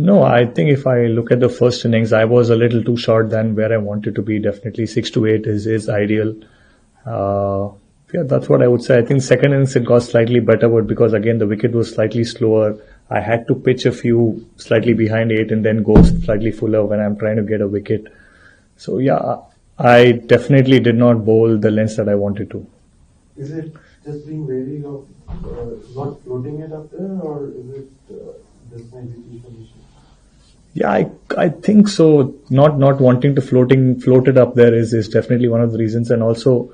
No, I think if I look at the first innings, I was a little too short than where I wanted to be. Definitely 6 to 8 is ideal. Uh, yeah, that's what I would say. I think second innings it got slightly better, but because again the wicket was slightly slower, I had to pitch a few slightly behind 8 and then go slightly fuller when I'm trying to get a wicket. So yeah, I definitely did not bowl the lengths that I wanted to. Is it just being wary of not floating it up there, or is it just an execution issue? Yeah, I think so. Not wanting to float it up there is definitely one of the reasons, and also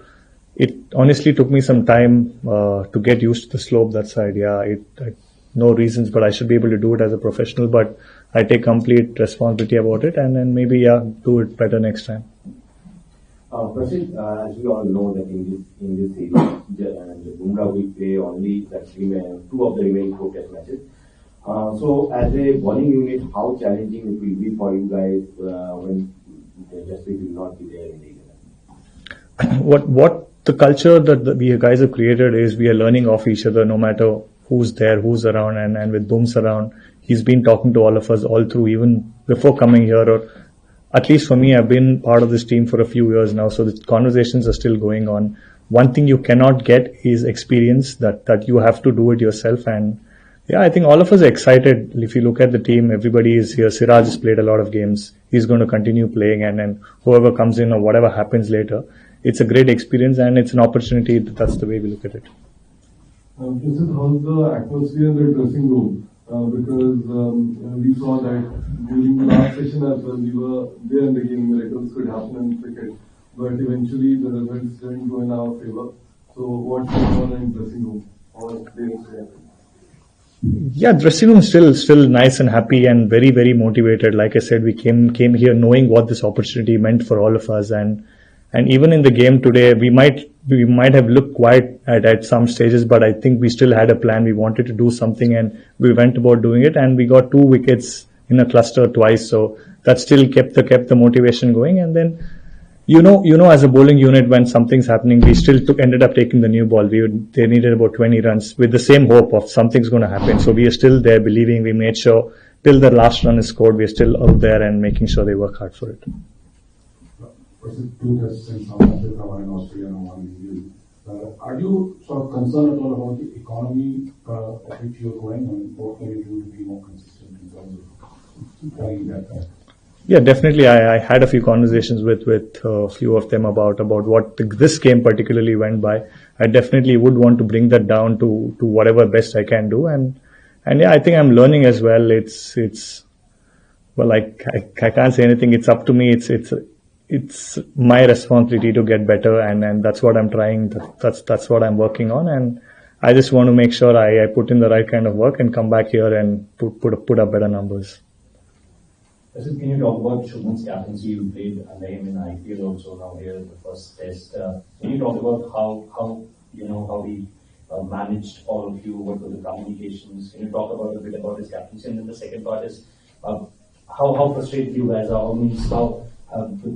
it honestly took me some time to get used to the slope that side. Yeah, no reasons, but I should be able to do it as a professional. But I take complete responsibility about it, and then maybe do it better next time. Prasidh, as we all know that in this series, Bumrah will play only two of the remaining 4 test matches. So as a bowling unit, how challenging it will be for you guys when Jasprit will not be there in the 11? What the culture that we guys have created is we are learning off each other no matter who's there, who's around, and with Booms around, he's been talking to all of us all through, even before coming here, or at least for me, I've been part of this team for a few years now, so the conversations are still going on. One thing you cannot get is experience, that you have to do it yourself. And yeah, I think all of us are excited. If you look at the team, everybody is here. Siraj has played a lot of games. He's going to continue playing, and then whoever comes in or whatever happens later, it's a great experience and it's an opportunity. That's the way we look at it. Prasidh, how's the atmosphere in the dressing room? Because we saw that during the last session as well, we were there in the game, miracles could happen in cricket, but eventually the results didn't go in our favor. So what's going on in the dressing room? Or yeah, dressing room still nice and happy and very, very motivated. Like I said, we came here knowing what this opportunity meant for all of us, and even in the game today, we might have looked quiet at some stages, but I think we still had a plan. We wanted to do something, and we went about doing it, and we got 2 wickets in a cluster twice. So that still kept the motivation going. And then, as a bowling unit, when something's happening, we still ended up taking the new ball. They needed about 20 runs with the same hope of something's going to happen. So we are still there, believing. We made sure till the last run is scored, we are still out there and making sure they work hard for it. Two tests in South Africa, one in Australia, and one in New Zealand. Are you sort of concerned at all about the economy at which you're going, and what can you do to be more consistent in terms of carrying that back? Yeah, definitely. I had a few conversations with a few of them about what this game particularly went by. I definitely would want to bring that down to whatever best I can do, and yeah, I think I'm learning as well. Well, I can't say anything. It's up to me. It's my responsibility to get better, and that's what I'm trying. That's what I'm working on, and I just want to make sure I put in the right kind of work and come back here and put up better numbers. Prasidh, can you talk about Shubman's captaincy? You played under him in IPL also, now here in the first test. Can you talk about how he managed all of you? What were the communications? Can you talk a bit about his captaincy? And then the second part is how frustrated you guys are.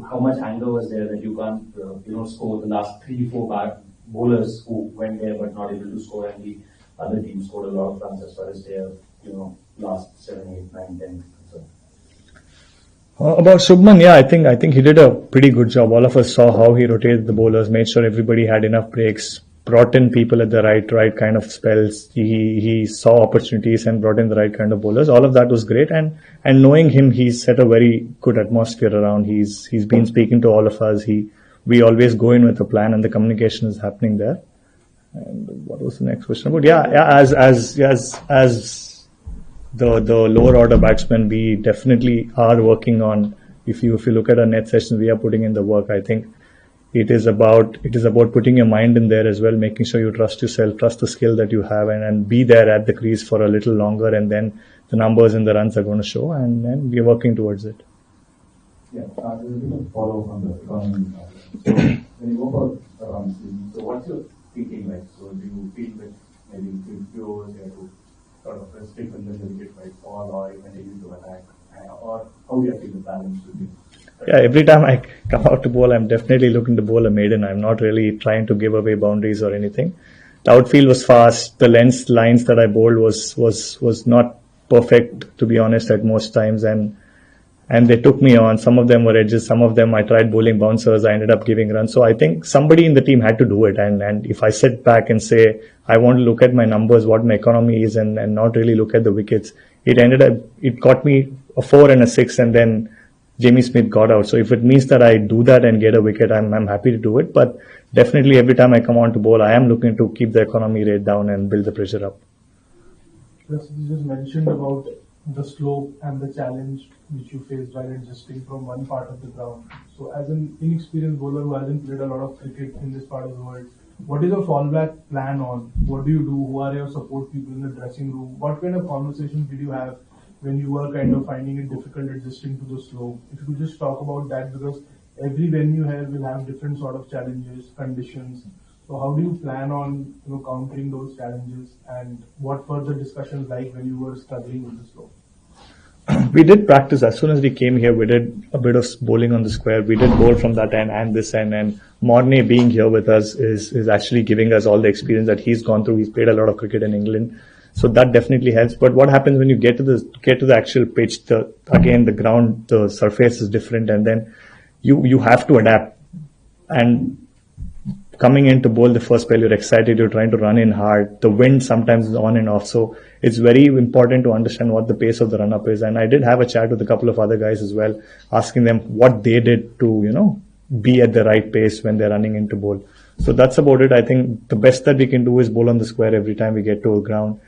How much anger was there that you can't score the last 3-4 bowlers who went there but not able to score, and the other team scored a lot of runs as far as their last 7, 8, 9, 10. About Shubman, yeah, I think he did a pretty good job. All of us saw how he rotated the bowlers, made sure everybody had enough breaks, brought in people at the right kind of spells. He saw opportunities and brought in the right kind of bowlers. All of that was great, and knowing him, he's set a very good atmosphere around. He's been speaking to all of us. We always go in with a plan, and the communication is happening there. And what was the next question about? As the lower order batsmen, we definitely are working on. If you look at our net sessions, we are putting in the work. I think it is about putting your mind in there as well, making sure you trust yourself, trust the skill that you have, and be there at the crease for a little longer, and then the numbers and the runs are going to show, and then we are working towards it. Yeah, there's a follow-up on the economy. So when you go for so what's your thinking like? So do you feel that maybe if you over there to sort of restrict and then the wicket might fall, or you continue to attack, or how do you feel the balance should be? Yeah, every time I come out to bowl, I'm definitely looking to bowl a maiden. I'm not really trying to give away boundaries or anything. The outfield was fast. The lines that I bowled was not perfect, to be honest, at most times, and they took me on. Some of them were edges, some of them I tried bowling bouncers, I ended up giving runs. So I think somebody in the team had to do it. And if I sit back and say, I want to look at my numbers, what my economy is, and not really look at the wickets, it got me a 4 and a 6, and then Jamie Smith got out. So if it means that I do that and get a wicket, I'm happy to do it. But definitely every time I come on to bowl, I am looking to keep the economy rate down and build the pressure up. Yes, you just mentioned about the slope and the challenge which you faced while adjusting from one part of the ground. So as an inexperienced bowler who hasn't played a lot of cricket in this part of the world, what is your fallback plan on? What do you do? Who are your support people in the dressing room? What kind of conversations did you have when you were kind of finding it difficult adjusting to the slope? If you could just talk about that, because every venue here will have different sort of challenges, conditions. So how do you plan on countering those challenges, and what were the discussions like when you were struggling with the slope? We did practice as soon as we came here. We did a bit of bowling on the square. We did bowl from that end and this end. And Mornay being here with us is actually giving us all the experience that he's gone through. He's played a lot of cricket in England, so that definitely helps. But what happens when you get to the actual pitch? The ground, the surface is different, and then you have to adapt. And coming in to bowl the first spell, you're excited, you're trying to run in hard. The wind sometimes is on and off. So it's very important to understand what the pace of the run-up is. And I did have a chat with a couple of other guys as well, asking them what they did to, be at the right pace when they're running into bowl. So that's about it. I think the best that we can do is bowl on the square every time we get to a ground.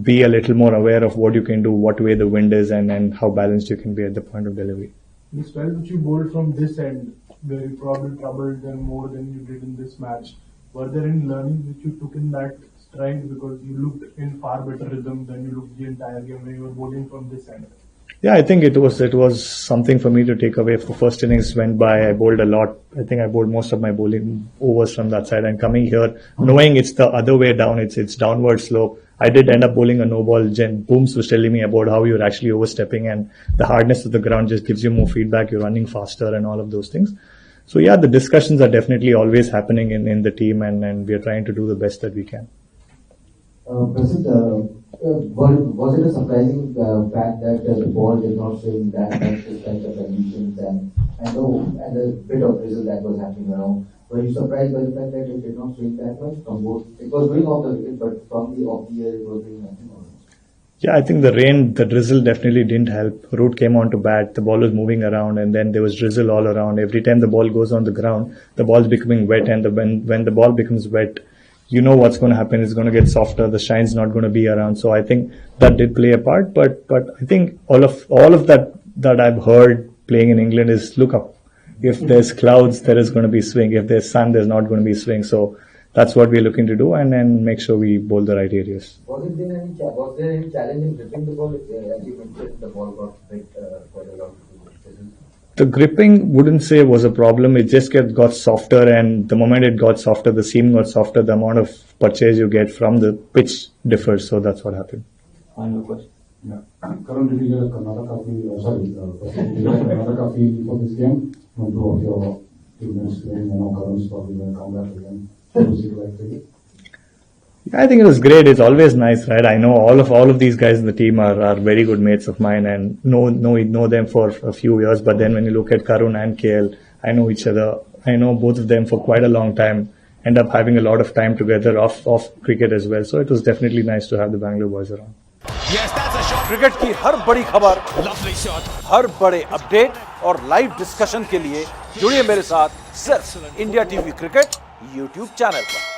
Be a little more aware of what you can do, what way the wind is, and how balanced you can be at the point of delivery. The spell which you bowled from this end, where you probably troubled them more than you did in this match, were there any learnings which you took in that stride, because you looked in far better rhythm than you looked the entire game when you were bowling from this end? Yeah, I think it was something for me to take away. The first innings went by, I bowled a lot. I think I bowled most of my bowling overs from that side, and coming here, knowing it's the other way down, it's downward slope. I did end up bowling a no ball. Booms was telling me about how you're actually overstepping, and the hardness of the ground just gives you more feedback. You're running faster and all of those things. So yeah, the discussions are definitely always happening in the team, and we are trying to do the best that we can. Prasidh, was it a surprising fact that the ball did not swing that much despite the conditions and the bit of drizzle that was happening around? Were you surprised by the fact that it did not swing that much from both? It was going off the wicket, but from the off the air it was doing nothing. Yeah, I think the drizzle definitely didn't help. Root came on to bat, the ball was moving around, and then there was drizzle all around. Every time the ball goes on the ground, the ball's becoming wet, and when the ball becomes wet, you know what's going to happen. It's going to get softer. The shine's not going to be around. So I think that did play a part. But I think all of that I've heard playing in England is look up. If there's clouds, there is going to be swing. If there's sun, there's not going to be swing. So that's what we're looking to do, and then make sure we bowl the right areas. Was there any challenge in gripping the ball? As you mentioned, the ball got hit quite a lot. The gripping wouldn't say was a problem. It just got softer, and the moment it got softer, the seam got softer, the amount of purchase you get from the pitch differs. So that's what happened. Final question. Yeah. Karan, did you get a Karnataka feel? Did you get a Karnataka feel for this game? From two of your teammates playing, Karan's probably going to come back again. I think it was great. It's always nice, right? I know all of these guys in the team are very good mates of mine, and know them for a few years. But then when you look at Karun and KL, I know each other. I know both of them for quite a long time. End up having a lot of time together off cricket as well. So it was definitely nice to have the Bangalore boys around. Yes, that's a shot. Cricket की हर बड़ी खबर, Lovely shot. हर बड़े update और live discussion के लिए जुड़िए मेरे साथ सिर्फ India TV cricket YouTube channel पर।